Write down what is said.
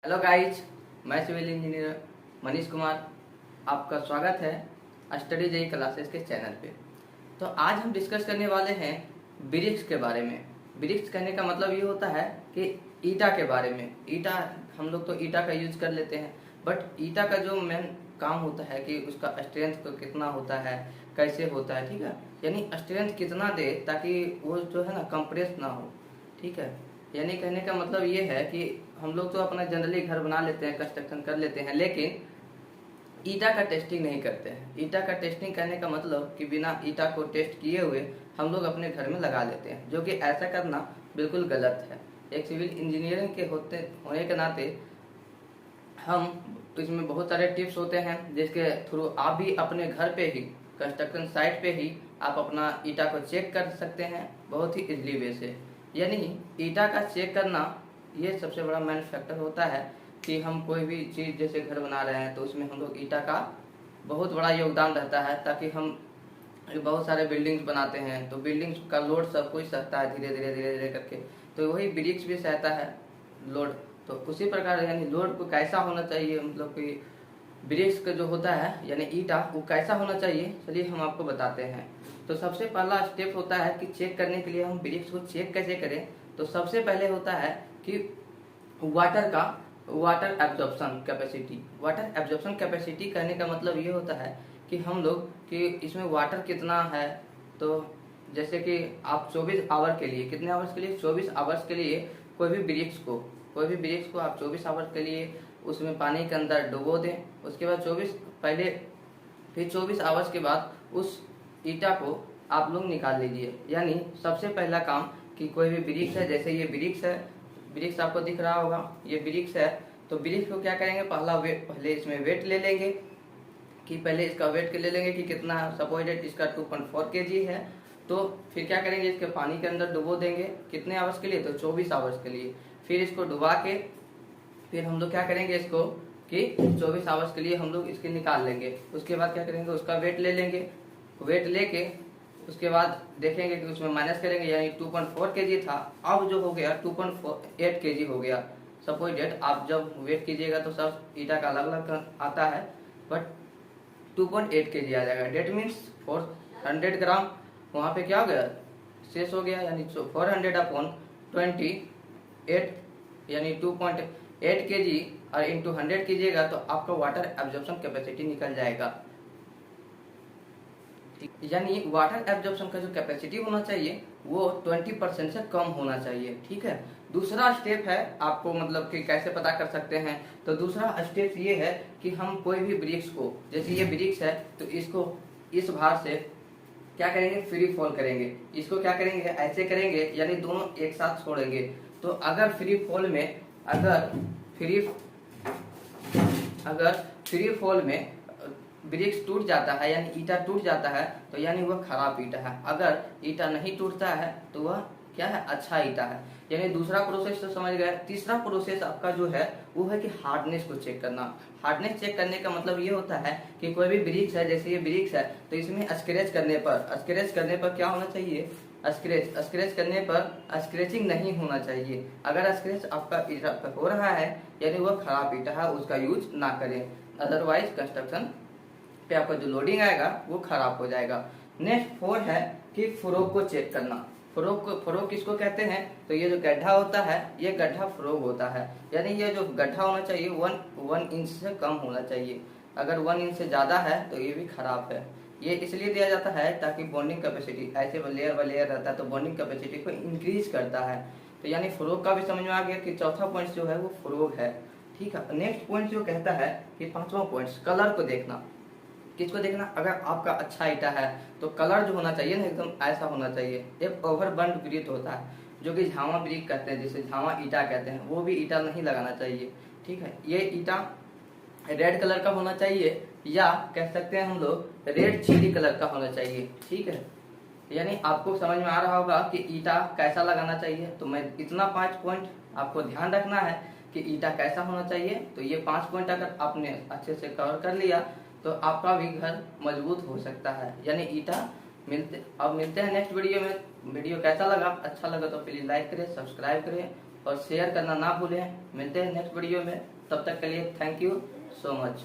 Hello guys, मैं civil engineer Manish Kumar. आपका स्वागत है स्टडी जेई क्लासेस के चैनल पे। तो आज हम डिस्कस करने वाले हैं ब्रिक्स के बारे में। ब्रिक्स कहने का मतलब ये होता है कि ईटा के बारे में। ईटा, हम लोग तो ईटा का यूज कर लेते हैं, बट ईटा का जो मेन काम होता है कि उसका स्ट्रेंथ को कितना होता है, कैसे होता है, ठीक है। यानी स्ट्रेंथ कितना दे ताकि वो जो है ना कंप्रेस ना हो, ठीक है। यानी कहने का मतलब ये है कि हम लोग तो अपना जनरली घर बना लेते हैं, कंस्ट्रक्शन कर लेते हैं, लेकिन ईटा का टेस्टिंग नहीं करते हैं। ईटा का टेस्टिंग करने का मतलब कि बिना ईटा को टेस्ट किए हुए हम लोग अपने घर में लगा लेते हैं, जो कि ऐसा करना बिल्कुल गलत है। एक सिविल इंजीनियरिंग के होने के नाते हम इसमें बहुत सारे टिप्स होते हैं जिसके थ्रू आप भी अपने घर पे ही, कंस्ट्रक्शन साइट पे ही आप अपना ईटा को चेक कर सकते हैं बहुत ही इजली वे से। यानी ईटा का चेक करना ये सबसे बड़ा मेन फैक्टर होता है कि हम कोई भी चीज़ जैसे घर बना रहे हैं तो उसमें हम लोग ईटा का बहुत बड़ा योगदान रहता है, ताकि हम बहुत सारे बिल्डिंग्स बनाते हैं तो बिल्डिंग्स का लोड सब कुछ सहता है धीरे धीरे धीरे धीरे करके, तो वही ब्रिक्स भी सहता है लोड। तो उसी प्रकार यानी लोड को कैसा होना चाहिए, मतलब कि ब्रिक्स का जो होता है यानी ईटा वो कैसा होना चाहिए, चलिए हम आपको बताते हैं। तो सबसे पहला स्टेप होता है कि चेक करने के लिए हम ब्रिक्स को चेक कैसे करें। तो सबसे पहले होता है कि water absorption capacity. Water absorption capacity कहने का मतलब ये होता है कि हम लोग कि इसमें वाटर कितना है। तो जैसे कि आप 24 आवर के लिए, कितने आवर्स के लिए, 24 आवर्स के लिए कोई भी ब्रिक्स को आप 24 आवर्स के लिए उसमें पानी के अंदर डुबो दें। उसके बाद 24 आवर्स के बाद उस ईटा को आप लोग निकाल लीजिए। यानी सबसे पहला काम कि कोई भी ब्रिक्स है, जैसे ये ब्रिक्स है, ब्रिक्स आपको दिख रहा होगा, ये ब्रिक्स है। तो ब्रिक्स को क्या करेंगे, पहले इसमें वेट ले लेंगे कि पहले इसका वेट ले लेंगे कि कितना है। सपोज इसका 2.4 kg है, तो फिर क्या करेंगे, इसके पानी के अंदर डुबो देंगे। कितने आवर्स के लिए, तो 24 आवर्स के लिए। फिर इसको डुबा के फिर हम लोग क्या करेंगे इसको कि 24 आवर्स के लिए हम लोग इसके निकाल लेंगे। उसके बाद क्या करेंगे, उसका वेट ले लेंगे। वेट लेके उसके बाद देखेंगे कि उसमें माइनस करेंगे, यानी 2.4 kg था, अब जो हो गया 2.8 kg हो गया। सपोज डेट आप जब वेट कीजिएगा तो सब ईटा का अलग अलग आता है, बट 2.8 kg आ जाएगा। डेट मीन्स 400 ग्राम वहाँ पे क्या हो गया, शेष हो गया। यानी 400 अपॉन 28 यानी 2.8 kg और इंटू 100 कीजिएगा तो आपका वाटर एब्जॉर्प्शन कैपेसिटी निकल जाएगा। यानी वाटर एब्जॉर्प्शन का जो कैपेसिटी होना चाहिए वो 20% से कम होना चाहिए, ठीक है। दूसरा स्टेप है आपको मतलब कि कैसे पता कर सकते हैं। तो दूसरा स्टेप ये है कि हम कोई भी ब्रिक्स को, जैसे ये ब्रिक्स है तो इसको इस भार से क्या करेंगे, फ्री फॉल करेंगे। इसको क्या करेंगे, ऐसे करेंगे, यानी दोनों एक साथ छोड़ेंगे। तो अगर फ्री फॉल में ब्रिक्स टूट जाता है, यानी ईटा टूट जाता है, तो यानी वह खराब ईटा है। अगर ईटा नहीं टूटता है तो वह क्या है, अच्छा ईटा है। यानी दूसरा प्रोसेस तो समझ गए। तीसरा प्रोसेस आपका जो है वो है कि हार्डनेस को चेक करना। हार्डनेस चेक करने का मतलब ये होता है कि कोई भी ब्रिक्स है, जैसे ये ब्रिक्स है, तो इसमें स्क्रैच करने पर क्या होना चाहिए, स्क्रैच करने पर स्क्रैचिंग नहीं होना चाहिए। अगर स्क्रैच आपका ईटा पर हो रहा है यानी वह खराब ईटा है, उसका यूज ना करें, अदरवाइज कंस्ट्रक्शन पे आपका जो लोडिंग आएगा वो खराब हो जाएगा। नेक्स्ट 4 है कि फ्रोग को चेक करना। फ्रोग किसको कहते हैं, तो ये जो गड्ढा होता है ये गड्ढा फ्रोग होता है। यानी ये जो गड्ढा होना चाहिए 1 इंच से कम होना चाहिए। अगर 1 इंच से ज्यादा है तो ये भी खराब है। ये इसलिए दिया जाता है ताकि बॉन्डिंग कैपेसिटी, ऐसे लेयर बाय लेयर रहता है तो बॉन्डिंग कैपेसिटी को इंक्रीज करता है। तो यानी फ्रोग का भी समझ में आ गया कि चौथा पॉइंट जो है वो फ्रोग है, ठीक है। नेक्स्ट पॉइंट जो कहता है कि 5वां पॉइंट कलर को देखना। किसको देखना, अगर आपका अच्छा ईटा है तो कलर जो होना चाहिए ना एकदम ऐसा होना चाहिए। एक ओवरबर्न ब्रिक होता है जो कि झावा ब्रिक कहते हैं, जिसे झावा ईटा कहते हैं, वो भी ईटा नहीं लगाना चाहिए, ठीक है। ये ईटा रेड कलर का होना चाहिए, या कह सकते हैं हम लोग रेड चिली कलर का होना चाहिए, ठीक है। यानी आपको समझ में आ रहा होगा कि ईटा कैसा लगाना चाहिए। तो मैं इतना 5 पॉइंट आपको ध्यान रखना है कि ईटा कैसा होना चाहिए। तो ये 5 पॉइंट अगर आपने अच्छे से कवर कर लिया तो आपका भी घर मजबूत हो सकता है। यानी ईटा मिलते हैं नेक्स्ट वीडियो में। वीडियो कैसा लगा, अच्छा लगा तो प्लीज लाइक करें, सब्सक्राइब करें और शेयर करना ना भूलें। मिलते हैं नेक्स्ट वीडियो में, तब तक के लिए थैंक यू सो मच।